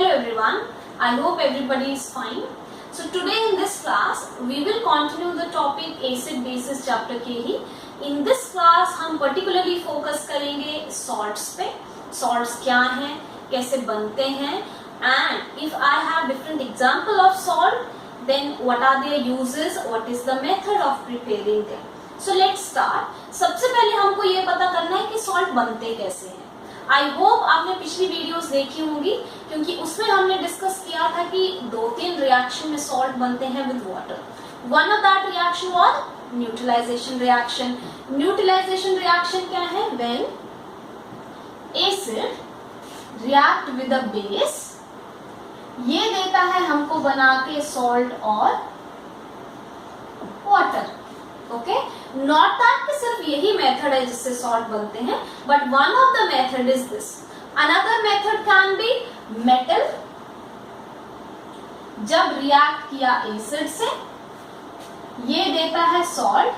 Everyone, I hope everybody is fine. So today in this class we will continue the topic acid bases chapter के ही. In this class हम particularly focus करेंगे salts पे. Salts क्या हैं, कैसे बनते हैं, and if I have different example of salt, then what are their uses, what is the method of preparing them. So let's start. सबसे पहले हमको ये पता करना है कि salt बनते कैसे हैं. आई होप आपने पिछली वीडियोस देखी होंगी, क्योंकि उसमें हमने डिस्कस किया था कि 2-3 रिएक्शन में सॉल्ट बनते हैं with water. One of that reaction was neutralization reaction. Neutralization reaction क्या है? When acid react with a base, ये देता है हमको बना के सॉल्ट और वाटर. ओके, नॉट दैट कि सिर्फ यही मेथड है जिससे सॉल्ट बनते हैं, but one of the method is this. Another method can be metal. जब रिएक्ट किया एसिड से, ये देता है salt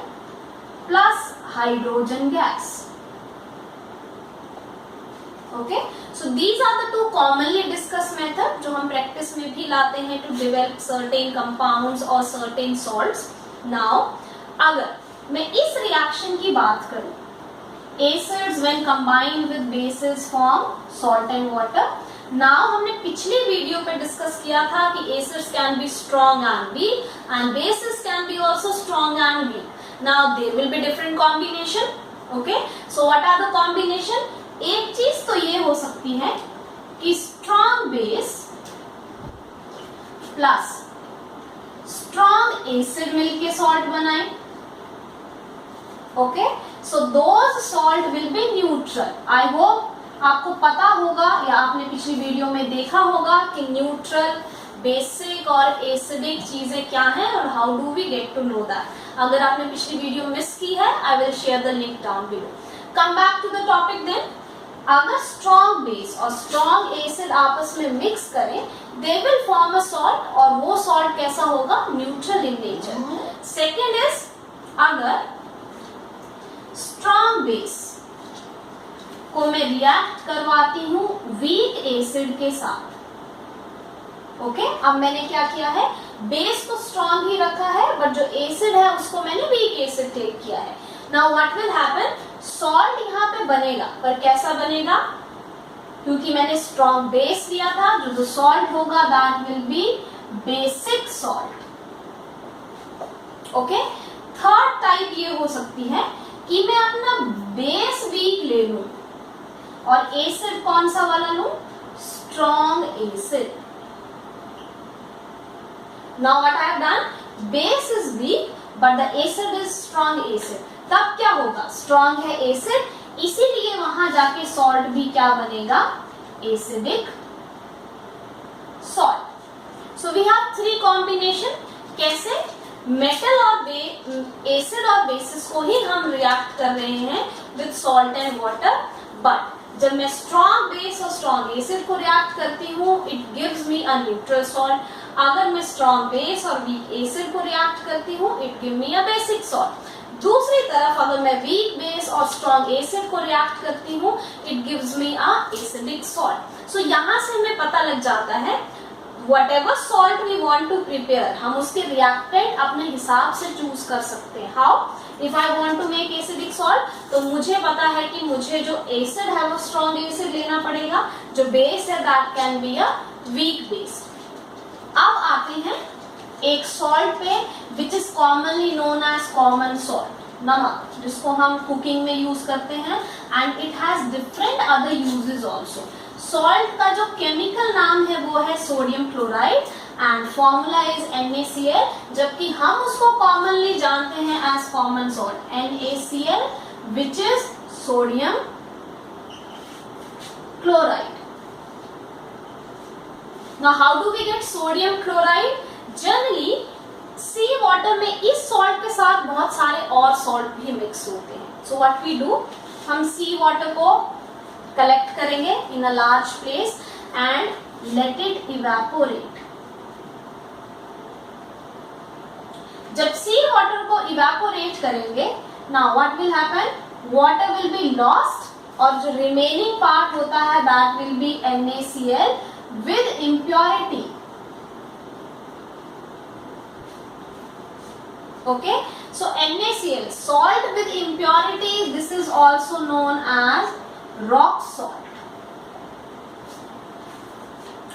plus hydrogen gas. Okay, so these are the two commonly discuss method जो हम प्रैक्टिस में भी लाते हैं टू डेवलप सर्टेन कंपाउंड्स और सर्टेन सॉल्ट्स. नाउ अगर मैं इस रिएक्शन की बात करूं, acids when combined with bases form salt and water. Now हमने पिछली वीडियो पे डिस्कस किया था कि acids can be strong and weak and bases can be also strong and weak. Now there will be different combination. Okay, so what are the combination? एक चीज तो ये हो सकती है कि strong base plus strong acid मिलके salt बनाए. Okay, so those salts will be neutral. I hope आपको पता होगा या आपने पिछली वीडियो में देखा होगा कि न्यूट्रल, बेसिक और एसिडिक चीजें क्या हैं और how do we get to know that. अगर आपने पिछली वीडियो मिस की है, I will share the link down below. Come back to the topic then. अगर स्ट्रॉन्ग बेस और स्ट्रॉन्ग एसिड आपस में मिक्स करें, they will form a salt, और वो सॉल्ट कैसा होगा? Neutral in nature. Second is, अगर स्ट्रॉन्ग बेस को मैं रिएक्ट करवाती हूं वीक एसिड के साथ. ओके, अब मैंने क्या किया है? बेस तो स्ट्रॉन्ग ही रखा है, बट जो एसिड है उसको मैंने वीक एसिड टेक किया है. Now what will happen? Salt यहाँ पे बनेगा, पर कैसा बनेगा? क्योंकि मैंने स्ट्रॉन्ग बेस लिया था, जो सॉल्ट होगा that will B basic salt. Okay, third type ये हो सकती है कि मैं अपना बेस वीक ले लूं और एसिड कौन सा वाला लूं? Strong acid. Now what I have done? Base is weak but the acid is strong acid. तब क्या होगा? स्ट्रॉन्ग है एसिड, इसीलिए वहां जाके सॉल्ट भी क्या बनेगा? Acidic salt. So we have 3 combination. कैसे? मेटल और एसिड और बेसिस को ही हम रिएक्ट कर रहे हैं with salt and water, but जब मैं स्ट्रॉन्ग बेस और स्ट्रॉन्ग एसिड को रिएक्ट करती हूँ, it gives me a neutral salt. अगर मैं स्ट्रॉन्ग बेस और वीक एसिड को रिएक्ट करती हूँ, it give me a basic salt. दूसरी तरफ अगर मैं वीक बेस और स्ट्रॉन्ग एसिड को रिएक्ट करती हूँ, it gives me a acidic salt. So यहाँ से हमें पता लग जाता है whatever salt we want to prepare, हम उसके reactant अपने हिसाब से चूज कर सकते हैं. How? If I want to make acidic salt, तो मुझे पता है कि मुझे जो acid है वो strong acid लेना पड़ेगा, जो base है that can be a weak base. अब आते हैं एक salt पे which is commonly known as common salt, नमक, जिसको हम कुकिंग में यूज करते हैं, and it has different other uses also. Salt का जो केमिकल नाम है वो है sodium chloride and formula is NaCl, जबकि हम उसको कॉमनली जानते हैं as common salt NaCl, which is sodium chloride. Now how do we get sodium chloride? Generally sea water में इस सॉल्ट के साथ बहुत सारे और सॉल्ट भी मिक्स होते हैं. सो व्हाट वी डू, हम सी वाटर को कलेक्ट करेंगे in a large place and let it evaporate. जब सी वाटर को इवेपोरेट करेंगे, now what will happen? Water will be lost और जो रिमेनिंग पार्ट होता है that will be NaCl with impurity. Okay, so NaCl, salt with impurity, this is also known as rock salt.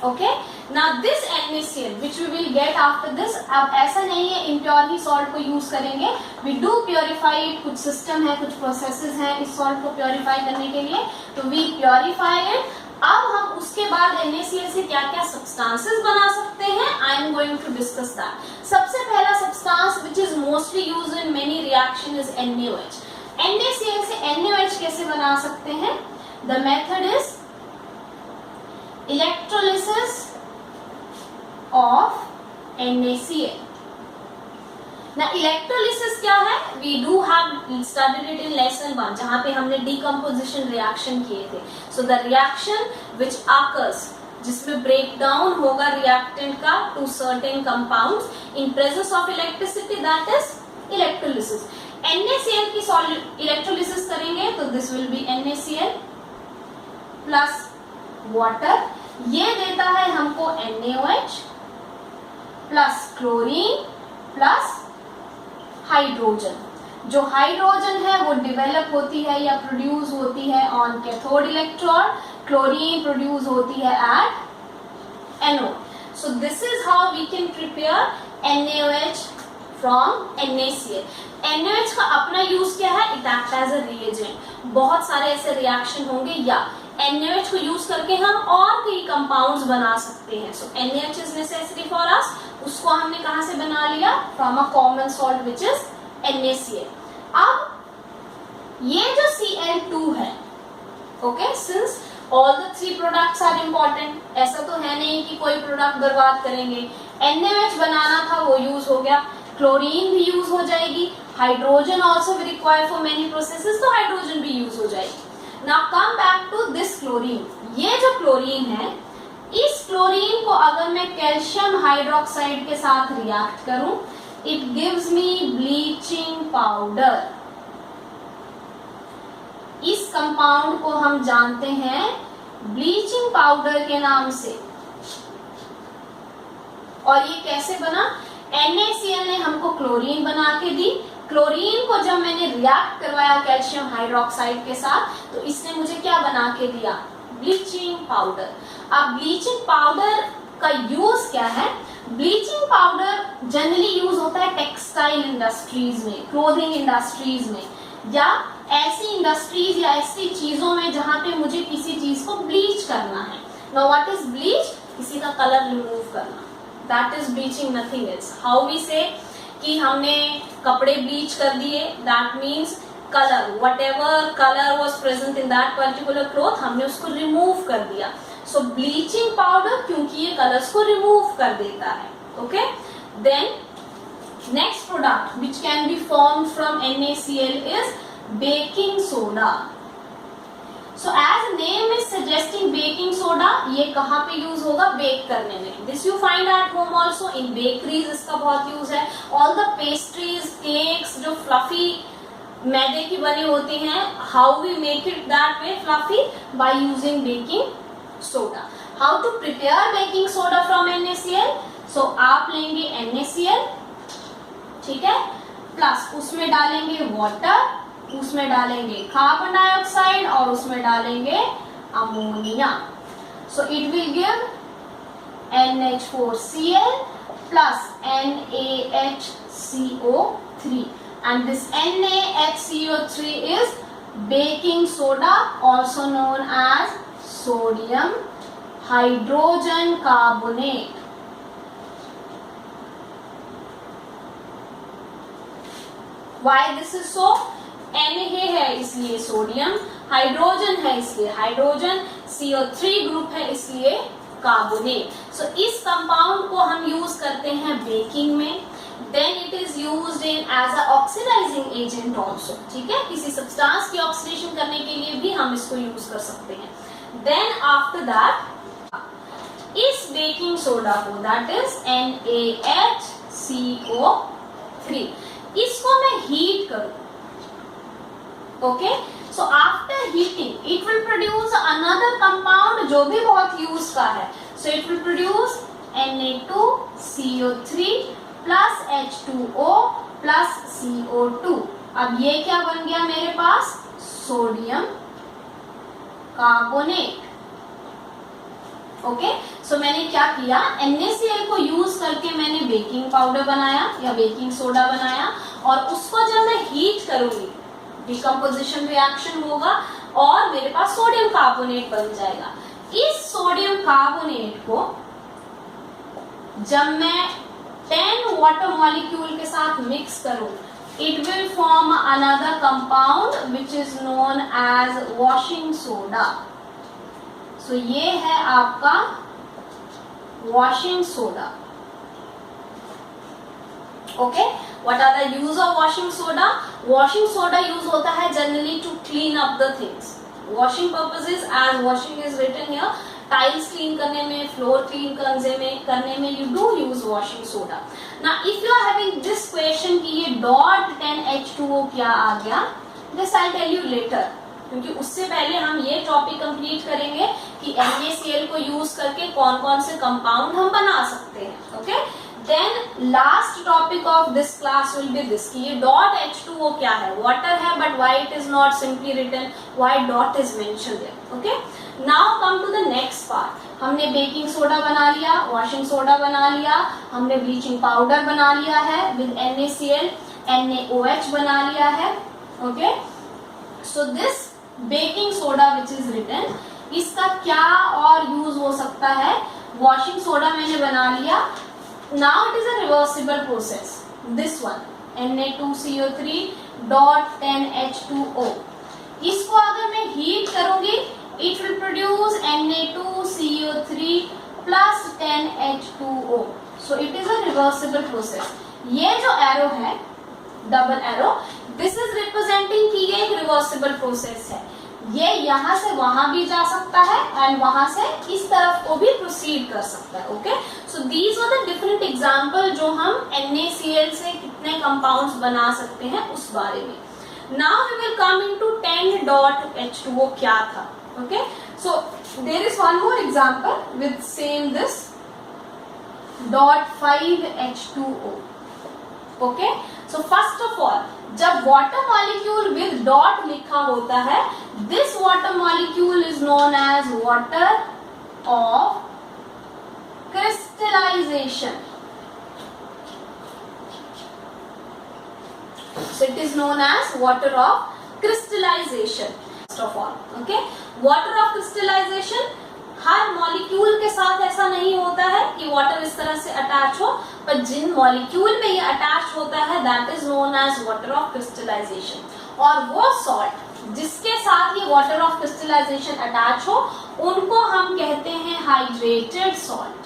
Okay, now this NaCl which we will get after this, अब ऐसा नहीं है impure ही salt को use करेंगे, we do purify it, कुछ system है, कुछ processes हैं इस सॉल्ट को प्योरीफाई करने के लिए, तो we purify it. अब हम उसके बाद NaCl से क्या क्या सब्सटेंसेस बना सकते हैं, I am going to discuss that. सबसे पहला substance which is mostly used in many reaction is NaOH. NaCl से NaOH कैसे बना सकते हैं? The method is electrolysis of NaCl. Now electrolysis क्या है? We do have studied it in lesson 1 जहाँ पे हमने decomposition reaction किए थे. So the reaction which occurs जिसमें breakdown होगा reactant का to certain compounds in presence of electricity, that is electrolysis. NaCl की electrolysis करेंगे तो this will be NaCl plus water. ये देता है हमको NaOH plus chlorine plus hydrogen. जो हाइड्रोजन है वो डिवेलप होती है या प्रोड्यूस होती है on cathode electrode, chlorine produce होती है at anode. So this is how we can prepare NaOH from NaCl. NaOH का अपना यूज क्या है? It act as a reagent. बहुत सारे ऐसे रिएक्शन होंगे या NaOH को यूज करके हम और कई कंपाउंड्स बना सकते हैं. So NaOH is necessary for us. उसको हमने कहां से बना लिया? From a common salt which is NaCl. अब ये जो Cl2 है, okay, since all the 3 products are important, ऐसा तो है नहीं कि कोई प्रोडक्ट बर्बाद करेंगे. NaOH बनाना था वो यूज हो गया, क्लोरीन भी यूज हो जाएगी, हाइड्रोजन ऑल्सो भी रिक्वायर फॉर मेनी प्रोसेसेस, तो हाइड्रोजन भी यूज हो जाएगी. Now come back to this chlorine. ये जो क्लोरीन है, इस क्लोरीन को अगर मैं कैल्शियम हाइड्रोक्साइड के साथ रिएक्ट करूं, it gives me bleaching powder. इस कंपाउंड को हम जानते हैं ब्लीचिंग पाउडर के नाम से. और ये कैसे बना? NaCl ने हमको क्लोरीन बना के दी. क्लोरीन को जब मैंने रिएक्ट करवाया कैल्शियम हाइड्रोक्साइड के साथ, तो इसने मुझे क्या बना के दिया? Bleaching powder. अब ब्लीचिंग पाउडर का यूज क्या है? ब्लीचिंग पाउडर जनरली यूज होता है टेक्सटाइल इंडस्ट्रीज में, क्लोथिंग इंडस्ट्रीज में, या ऐसी इंडस्ट्रीज या ऐसी चीजों में जहां पे मुझे किसी चीज को ब्लीच करना है. Now what is bleach? किसी का कलर रिमूव करना. That is bleaching, nothing else. How we say कि हमने कपड़े ब्लीच कर दिए, that means colour, whatever colour was present in that particular cloth, हमने उसको रिमूव कर दिया. सो ब्लीचिंग पाउडर, क्योंकि ये कलर्स को रिमूव कर देता है. Okay, then next product which can be formed from NaCl is baking soda. So as name is suggesting baking soda, ये कहाँ पे यूज होगा? बेक करने में. This you find at home also. In bakeries इसका बहुत यूज है. All the pastries, cakes जो फ्लफी मैदे की बनी होती हैं, how we make it that way fluffy? By using baking soda. How to prepare baking soda from NaCl? सो आप लेंगे NaCl, ठीक है, प्लस उसमें डालेंगे वाटर, उसमें डालेंगे कार्बन डाइऑक्साइड और उसमें डालेंगे ammonia. So it will give NH4Cl plus NaHCO3, and this NaHCO3 is baking soda, also known as sodium hydrogen carbonate. Why this is so? Na है इसलिए सोडियम, हाइड्रोजन है इसलिए हाइड्रोजन, CO3 ग्रुप है इसलिए carbonate. सो इस compound को हम use करते हैं बेकिंग में. Then it is used in as a oxidizing agent also. ठीक है, किसी सब्सटेंस की ऑक्सीडेशन करने के लिए भी हम इसको यूज कर सकते हैं. देन आफ्टर दैट इस बेकिंग सोडा को, दैट इज NaHCO3, इसको मैं हीट करूं. Okay, so after heating it will produce another compound जो भी बहुत यूज का है. So it will produce Na2CO3 plus H2O plus CO2. अब ये क्या बन गया मेरे पास? Sodium carbonate. ओके, सो मैंने क्या किया, NaCl को यूज करके मैंने बेकिंग पाउडर बनाया या बेकिंग सोडा बनाया, और उसको जब मैं हीट करूंगी डिकम्पोजिशन रिएक्शन होगा और मेरे पास सोडियम कार्बोनेट बन जाएगा। इस सोडियम कार्बोनेट को जब मैं 10 वाटर मॉलिक्यूल के साथ मिक्स करूं, it will form another compound which is known as washing soda. So ये है आपका washing soda. Okay, what are the use of washing soda? Washing soda use होता है generally to clean up the things. Washing purposes, as washing is written here, tiles clean करने में, floor clean करने में you do use washing soda. ना if you are having this question कि ये dot 10H2O क्या आ गया, this I tell you later, क्योंकि उससे पहले हम ये टॉपिक कंप्लीट करेंगे कि NaCl को यूज करके कौन कौन से कंपाउंड हम बना सकते हैं। Okay, then last topic of this class will be this कि ये डॉट H2O क्या है, वाटर है but why it is not simply written, why dot is mentioned there. Okay, now come to the next part. हमने baking soda बना लिया, washing soda बना लिया, हमने ब्लीचिंग पाउडर बना लिया है विद NaCl, NaOH बना लिया है। Okay, so this baking soda which is written, इसका क्या और यूज हो सकता है? वॉशिंग सोडा मैंने बना लिया, now it is a reversible process, this one Na2CO3 dot 10H2O, इसको अगर मैं हीट करूंगी it will produce Na2CO3 plus 10H2O. So it is a reversible process. ये जो एरो है, double arrow, this is representing कि ये एक रिवर्सिबल प्रोसेस है। ये यहाँ से वहां भी जा सकता है एंड वहां से इस तरफ को भी प्रोसीड कर सकता है। Okay, so these are the different example जो हम NaCl से कितने कंपाउंड्स बना सकते हैं उस बारे में। Now we will come into 10.H2O क्या था। Okay, so there is one more example with same this dot 5H2O. Okay, so first of all, जब water molecule with dot लिखा होता है, this water molecule is known as water of crystallization. So it is known as water of crystallization. First of all, okay, water of crystallization, her molecule के साथ ऐसा नहीं होता है कि वाटर इस तरह से अटैच हो, पर जिन मॉलिक्यूल में ये अटैच होता है that is known as water of crystallization. और वो सॉल्ट जिसके साथ ये वाटर ऑफ क्रिस्टलाइजेशन अटैच हो उनको हम कहते हैं hydrated salt.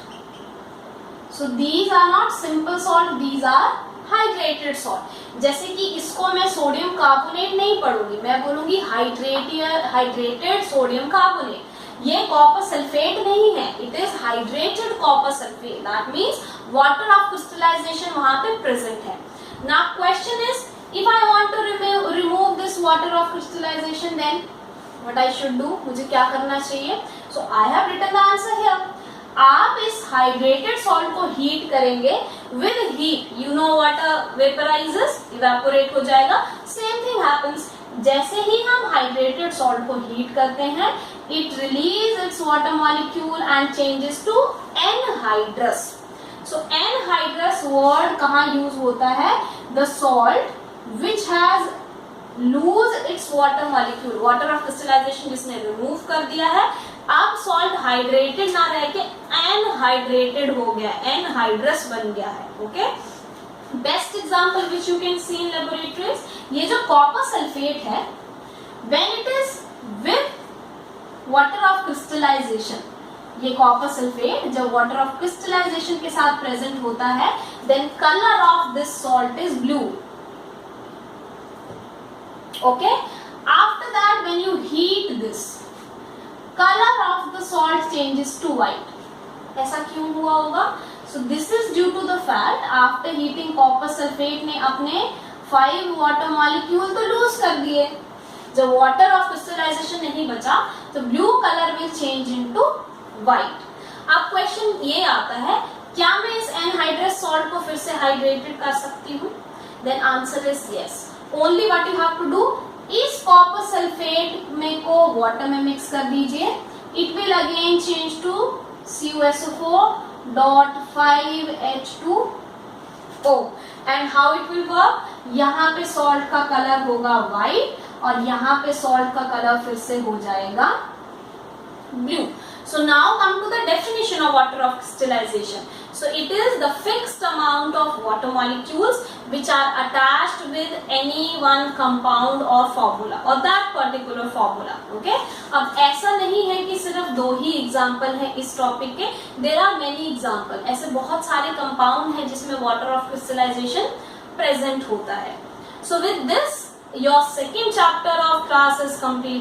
So these are not simple salt, these are hydrated salt. जैसे कि इसको मैं सोडियम कार्बोनेट नहीं पढ़ूंगी, मैं बोलूंगी हाइड्रेटेड सोडियम कार्बोनेट। ये कॉपर सल्फेट नहीं है, it is hydrated copper sulphate, that means water of crystallisation वहां पे प्रेजेंट है। Now question is, if I want to remove this water of crystallisation, then what I should do, मुझे क्या करना चाहिए? So I have written the answer here. आप इस hydrated salt को हीट करेंगे, with heat you know water vaporises, evaporate हो जाएगा। सेम थिंग हैपेंस, जैसे ही हम हाइड्रेटेड सॉल्ट को हीट करते हैं, it release its water molecule and changes to anhydrous. So anhydrous word कहाँ यूज होता है? The salt which has lose its water molecule, water of crystallization जिसने रिमूव कर दिया है, अब सॉल्ट हाइड्रेटेड ना रह के एनहाइड्रेटेड हो गया, एनहाइड्रस बन गया है। Okay, best example which you can see in laboratories, ये जो कॉपर सल्फेट है, when it is with water of crystallization, ये कॉपर सल्फेट जब वाटर ऑफ क्रिस्टलाइजेशन के साथ प्रेजेंट होता है, then colour of this salt is blue. Okay, after that when you heat this, color of the salt changes to white. ऐसा क्यों हुआ होगा? So this is due to the fact after heating copper sulfate ने अपने 5 water molecule तो lose कर दिए, जब water of crystallization नहीं बचा तो blue color will change into white. अब क्वेश्चन ये आता है, क्या मैं इस एनहाइड्रस सॉल्ट को फिर से हाइड्रेटेड कर सकती हूँ? Then answer is yes. Only what you have to do, इस कॉपर सल्फेट में को वाटर में मिक्स कर दीजिए, it will again change to CuSO4.5H2O and how it will work, यहाँ पे सॉल्ट का कलर होगा व्हाइट और यहाँ पे सॉल्ट का कलर फिर से हो जाएगा blue. So now come to the definition of water of crystallization. So it is the fixed amount of water molecules which are attached with any one compound or formula or that particular formula. Okay? अब ऐसा नहीं है कि सिर्फ 2 ही example है इस topic के, there are many example. ऐसे बहुत सारे कंपाउंड हैं जिसमें water of crystallization present होता है. So with this your second chapter of class is complete.